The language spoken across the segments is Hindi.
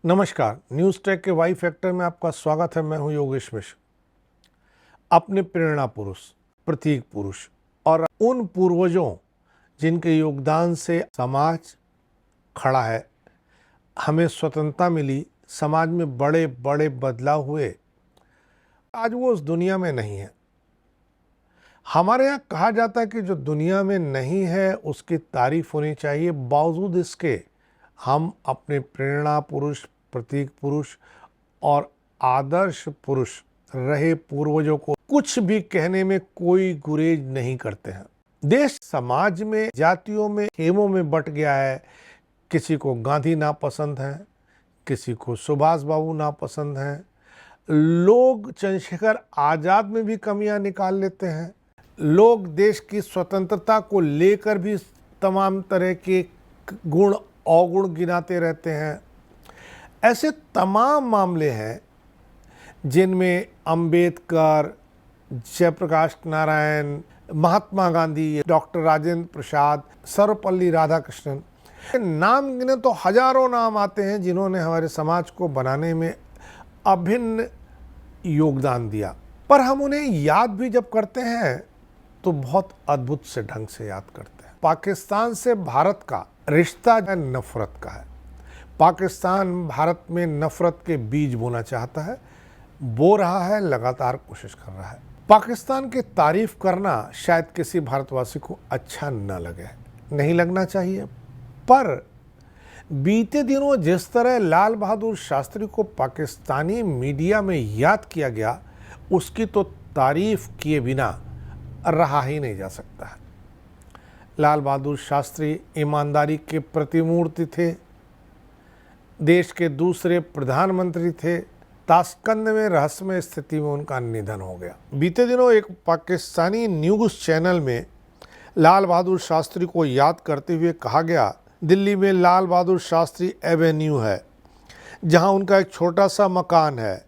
नमस्कार, न्यूज़ ट्रैक के वाई फैक्टर में आपका स्वागत है। मैं हूं योगेश मिश्र। अपने प्रेरणा पुरुष, प्रतीक पुरुष और उन पूर्वजों जिनके योगदान से समाज खड़ा है, हमें स्वतंत्रता मिली, समाज में बड़े बड़े बदलाव हुए, आज वो उस दुनिया में नहीं है। हमारे यहाँ कहा जाता है कि जो दुनिया में नहीं है उसकी तारीफ होनी चाहिए। बावजूद इसके हम अपने प्रेरणा पुरुष, प्रतीक पुरुष और आदर्श पुरुष रहे पूर्वजों को कुछ भी कहने में कोई गुरेज नहीं करते हैं। देश समाज में जातियों में खेमों में बट गया है। किसी को गांधी नापसंद है, किसी को सुभाष बाबू नापसंद हैं। लोग चंद्रशेखर आज़ाद में भी कमियां निकाल लेते हैं। लोग देश की स्वतंत्रता को लेकर भी तमाम तरह के गुण अवगुण गिनाते रहते हैं। ऐसे तमाम मामले हैं जिनमें अंबेडकर, जयप्रकाश नारायण, महात्मा गांधी, डॉक्टर राजेंद्र प्रसाद, सर्वपल्ली राधाकृष्णन, नाम गिने तो हजारों नाम आते हैं जिन्होंने हमारे समाज को बनाने में अभिन्न योगदान दिया। पर हम उन्हें याद भी जब करते हैं तो बहुत अद्भुत से ढंग से याद करते हैं। पाकिस्तान से भारत का रिश्ता नफरत का है। पाकिस्तान भारत में नफरत के बीज बोना चाहता है, बो रहा है, लगातार कोशिश कर रहा है। पाकिस्तान की तारीफ करना शायद किसी भारतवासी को अच्छा न लगे, नहीं लगना चाहिए, पर बीते दिनों जिस तरह लाल बहादुर शास्त्री को पाकिस्तानी मीडिया में याद किया गया, उसकी तो तारीफ किए बिना रहा ही नहीं जा सकता है। लाल बहादुर शास्त्री ईमानदारी के प्रतिमूर्ति थे, देश के दूसरे प्रधानमंत्री थे। ताशकंद में रहस्यमय स्थिति में उनका निधन हो गया। बीते दिनों एक पाकिस्तानी न्यूज़ चैनल में लाल बहादुर शास्त्री को याद करते हुए कहा गया, दिल्ली में लाल बहादुर शास्त्री एवेन्यू है, जहां उनका एक छोटा सा मकान है।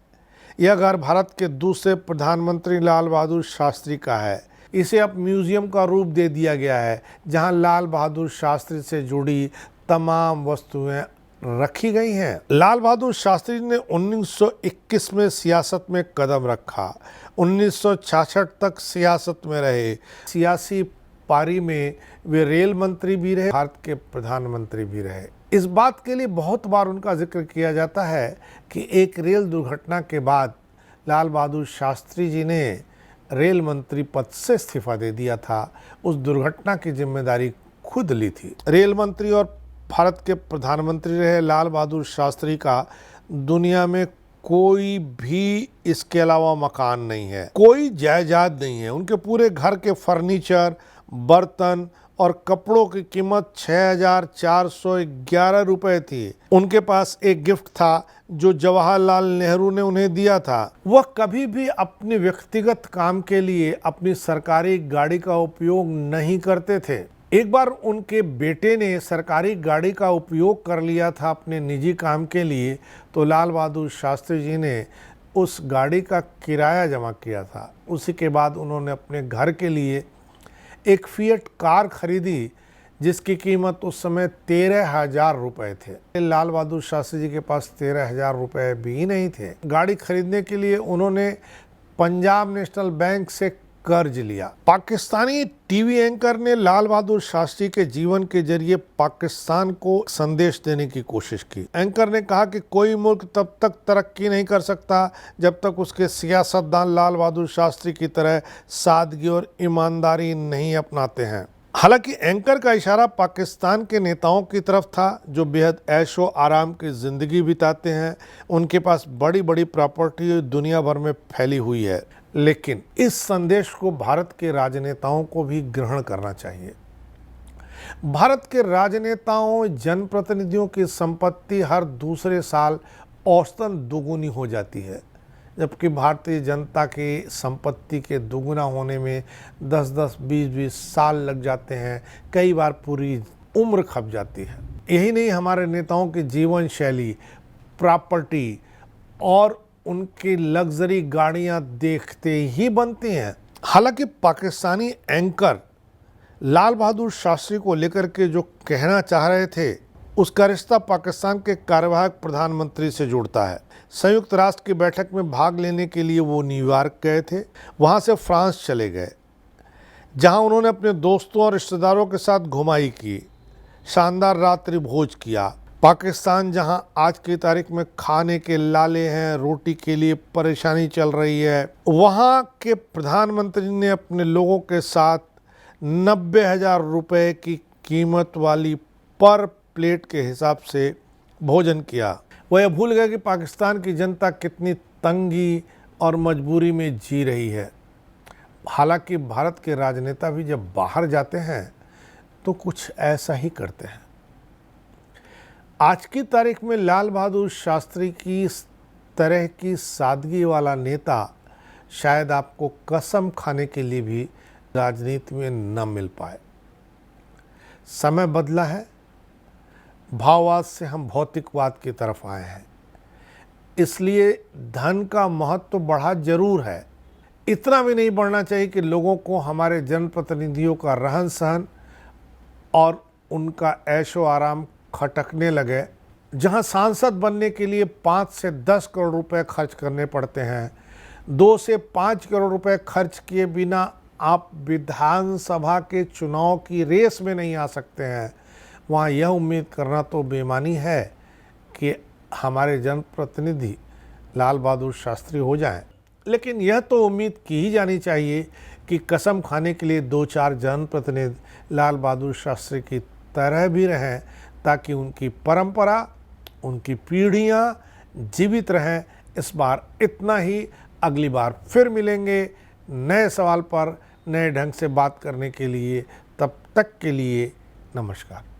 यह घर भारत के दूसरे प्रधानमंत्री लाल बहादुर शास्त्री का है। इसे अब म्यूजियम का रूप दे दिया गया है, जहां लाल बहादुर शास्त्री से जुड़ी तमाम वस्तुएं रखी गई हैं। लाल बहादुर शास्त्री ने 1921 में सियासत में कदम रखा। 1966 तक सियासत में रहे। सियासी पारी में वे रेल मंत्री भी रहे, भारत के प्रधानमंत्री भी रहे। इस बात के लिए बहुत बार उनका जिक्र किया जाता है कि एक रेल दुर्घटना के बाद लाल बहादुर शास्त्री जी ने रेल मंत्री पद से इस्तीफा दे दिया था। उस दुर्घटना की जिम्मेदारी खुद ली थी। रेल मंत्री और भारत के प्रधानमंत्री रहे लाल बहादुर शास्त्री का दुनिया में कोई भी इसके अलावा मकान नहीं है, कोई जायदाद नहीं है। उनके पूरे घर के फर्नीचर, बर्तन और कपड़ों की कीमत 6,411 रुपए थी। उनके पास एक गिफ्ट था जो जवाहरलाल नेहरू ने उन्हें दिया था। वह कभी भी अपने व्यक्तिगत काम के लिए अपनी सरकारी गाड़ी का उपयोग नहीं करते थे। एक बार उनके बेटे ने सरकारी गाड़ी का उपयोग कर लिया था अपने निजी काम के लिए, तो लाल बहादुर शास्त्री जी ने उस गाड़ी का किराया जमा किया था। उसी के बाद उन्होंने अपने घर के लिए एक फिएट कार खरीदी जिसकी कीमत उस समय 13,000 रुपये थे। लाल बहादुर शास्त्री जी के पास 13,000 रुपये भी नहीं थे। गाड़ी खरीदने के लिए उन्होंने पंजाब नेशनल बैंक से कर्ज लिया। पाकिस्तानी टीवी एंकर ने लाल बहादुर शास्त्री के जीवन के जरिए पाकिस्तान को संदेश देने की कोशिश की। एंकर ने कहा कि कोई मुल्क तब तक तरक्की नहीं कर सकता जब तक उसके सियासतदान लाल बहादुर शास्त्री की तरह सादगी और ईमानदारी नहीं अपनाते हैं। हालांकि एंकर का इशारा पाकिस्तान के नेताओं की तरफ था जो बेहद ऐशो आराम की ज़िंदगी बिताते हैं। उनके पास बड़ी बड़ी प्रॉपर्टी दुनिया भर में फैली हुई है। लेकिन इस संदेश को भारत के राजनेताओं को भी ग्रहण करना चाहिए। भारत के राजनेताओं, जनप्रतिनिधियों की संपत्ति हर दूसरे साल औसतन दोगुनी हो जाती है, जबकि भारतीय जनता की संपत्ति के दोगुना होने में 10-10, 20-20 साल लग जाते हैं। कई बार पूरी उम्र खप जाती है। यही नहीं, हमारे नेताओं की जीवन शैली, प्रॉपर्टी और उनकी लग्जरी गाड़ियां देखते ही बनती हैं। हालांकि पाकिस्तानी एंकर लाल बहादुर शास्त्री को लेकर के जो कहना चाह रहे थे उसका रिश्ता पाकिस्तान के कार्यवाहक प्रधानमंत्री से जुड़ता है। संयुक्त राष्ट्र की बैठक में भाग लेने के लिए वो न्यूयॉर्क गए थे, वहाँ से फ्रांस चले गए, जहाँ उन्होंने अपने दोस्तों और रिश्तेदारों के साथ घुमाई की, शानदार रात्रि भोज किया। पाकिस्तान जहां आज की तारीख में खाने के लाले हैं, रोटी के लिए परेशानी चल रही है, वहां के प्रधानमंत्री ने अपने लोगों के साथ 90,000 रुपये की कीमत वाली पर प्लेट के हिसाब से भोजन किया। वह यह भूल गए कि पाकिस्तान की जनता कितनी तंगी और मजबूरी में जी रही है। हालांकि भारत के राजनेता भी जब बाहर जाते हैं तो कुछ ऐसा ही करते हैं। आज की तारीख में लाल बहादुर शास्त्री की इस तरह की सादगी वाला नेता शायद आपको कसम खाने के लिए भी राजनीति में न मिल पाए। समय बदला है, भाववाद से हम भौतिकवाद की तरफ आए हैं, इसलिए धन का महत्व बढ़ा जरूर है। इतना भी नहीं बढ़ना चाहिए कि लोगों को हमारे जनप्रतिनिधियों का रहन सहन और उनका ऐशो आराम खटकने लगे। जहां सांसद बनने के लिए 5 से 10 करोड़ रुपए खर्च करने पड़ते हैं, 2 से 5 करोड़ रुपए खर्च किए बिना आप विधानसभा के चुनाव की रेस में नहीं आ सकते हैं, वहाँ यह उम्मीद करना तो बेईमानी है कि हमारे जनप्रतिनिधि लाल बहादुर शास्त्री हो जाएं। लेकिन यह तो उम्मीद की ही जानी चाहिए कि कसम खाने के लिए 2-4 जनप्रतिनिधि लाल बहादुर शास्त्री की तरह भी रहें, ताकि उनकी परंपरा, उनकी पीढ़ियां जीवित रहें। इस बार इतना ही, अगली बार फिर मिलेंगे नए सवाल पर नए ढंग से बात करने के लिए। तब तक के लिए नमस्कार।